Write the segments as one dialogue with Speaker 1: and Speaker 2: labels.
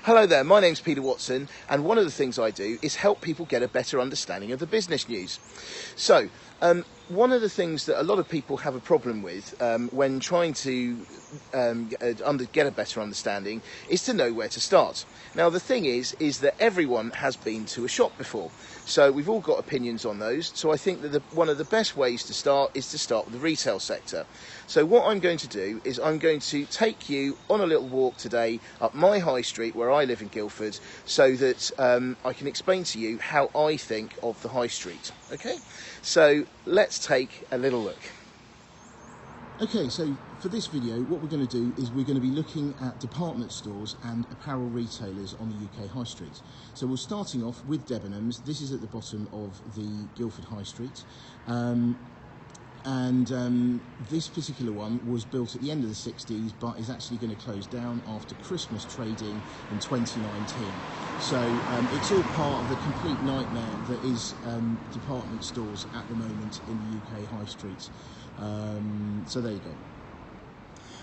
Speaker 1: Hello there, my name's Peter Watson, and one of the things I do is help people get a better understanding of the business news. So, one of the things that a lot of people have a problem with when trying to get a better understanding is to know where to start. Now, the thing is that everyone has been to a shop before, so we've all got opinions on those. So I think that one of the best ways to start is to start with the retail sector. So what I'm going to do is I'm going to take you on a little walk today up my high street where I live in Guildford, so that I can explain to you how I think of the high street. Okay, so let's take a little look.
Speaker 2: Okay, so for this video, what we're going to do is we're going to be looking at department stores and apparel retailers on the UK high street. So we're starting off with Devon Ohms. This is at the bottom of the Guildford High Street. This particular one was built at the end of the 60s, but is actually going to close down after Christmas trading in 2019. So it's all part of the complete nightmare that is department stores at the moment in the UK high street. So there you go.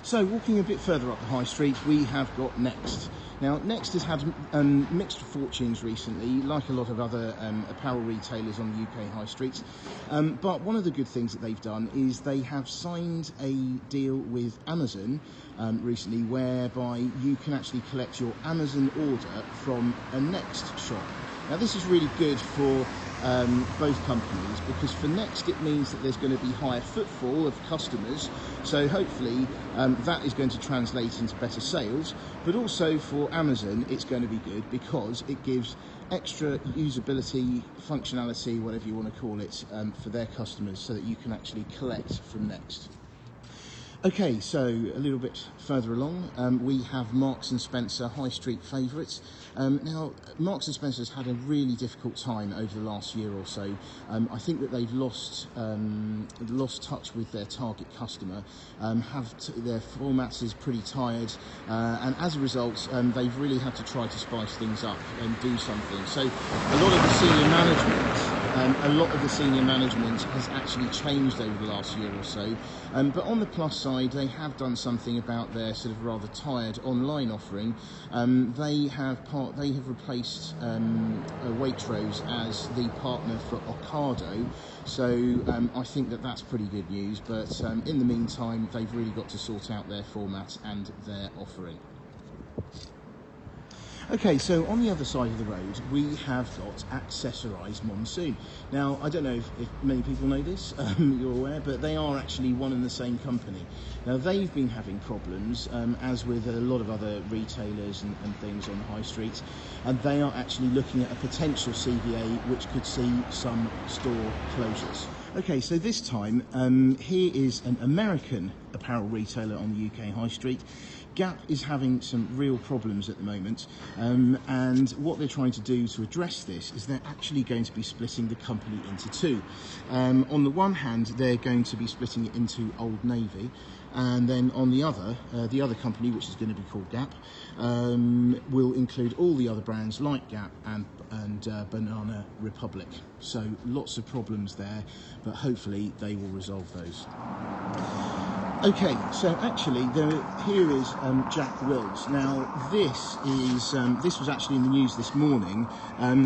Speaker 2: So walking a bit further up the high street, we have got Next. Now, Next has had mixed fortunes recently, like a lot of other apparel retailers on the UK high streets. But one of the good things that they've done is they have signed a deal with Amazon recently, whereby you can actually collect your Amazon order from a Next shop. Now, this is really good for both companies, because for Next it means that there's going to be higher footfall of customers, so hopefully that is going to translate into better sales. But also for Amazon it's going to be good because it gives extra usability, functionality, whatever you want to call it, for their customers, so that you can actually collect from Next. Okay, so a little bit further along, we have Marks & Spencer high street favourites. Now, Marks & Spencer's had a really difficult time over the last year or so. I think that they've lost touch with their target customer. Their formats is pretty tired, and as a result, they've really had to try to spice things up and do something. So a lot of the senior management has actually changed over the last year or so. But on the plus side, they have done something about their sort of rather tired online offering. They have replaced Waitrose as the partner for Ocado. So I think that that's pretty good news. But in the meantime, they've really got to sort out their format and their offering. Okay, so on the other side of the road, we have got Accessorised Monsoon. Now, I don't know if many people know this, you're aware, but they are actually one and the same company. Now, they've been having problems, as with a lot of other retailers and things on the high street, and they are actually looking at a potential CVA which could see some store closures. Okay, so this time, here is an American apparel retailer on the UK high street. Gap is having some real problems at the moment, and what they're trying to do to address this is they're actually going to be splitting the company into two. On the one hand, they're going to be splitting it into Old Navy, and then on the other company, which is going to be called Gap, will include all the other brands like Gap and Banana Republic. So lots of problems there, but hopefully they will resolve those. Okay, so actually, here is Jack Wills. Now, this was actually in the news this morning,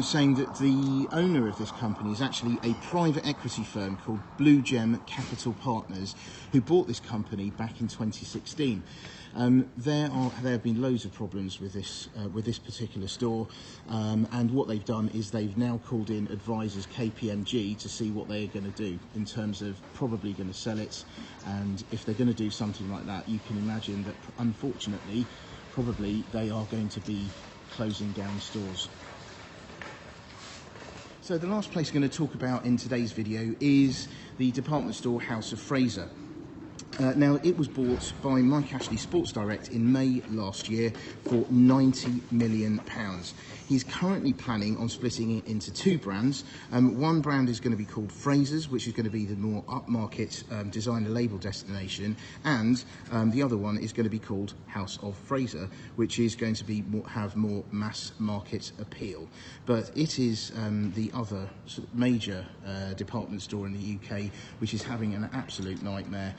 Speaker 2: saying that the owner of this company is actually a private equity firm called Blue Gem Capital Partners, who bought this company back in 2016. There have been loads of problems with this particular store, and what they've done is they've now called in advisors KPMG to see what they're going to do in terms of probably going to sell it. And if they're going to do something like that, you can imagine that unfortunately probably they are going to be closing down stores. So the last place I'm going to talk about in today's video is the department store House of Fraser. Now, it was bought by Mike Ashley Sports Direct in May last year for £90 million. He's currently planning on splitting it into two brands. One brand is going to be called Fraser's, which is going to be the more upmarket designer label destination, and the other one is going to be called House of Fraser, which is going to have more mass market appeal. But it is the other sort of major department store in the UK, which is having an absolute nightmare.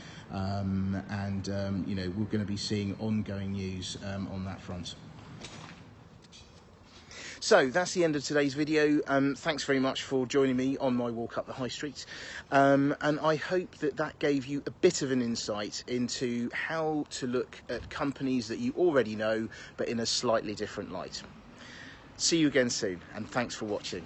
Speaker 2: You know, we're going to be seeing ongoing news on that front.
Speaker 1: So that's the end of today's video. Thanks very much for joining me on my walk up the high street. And I hope that gave you a bit of an insight into how to look at companies that you already know, but in a slightly different light. See you again soon, and thanks for watching.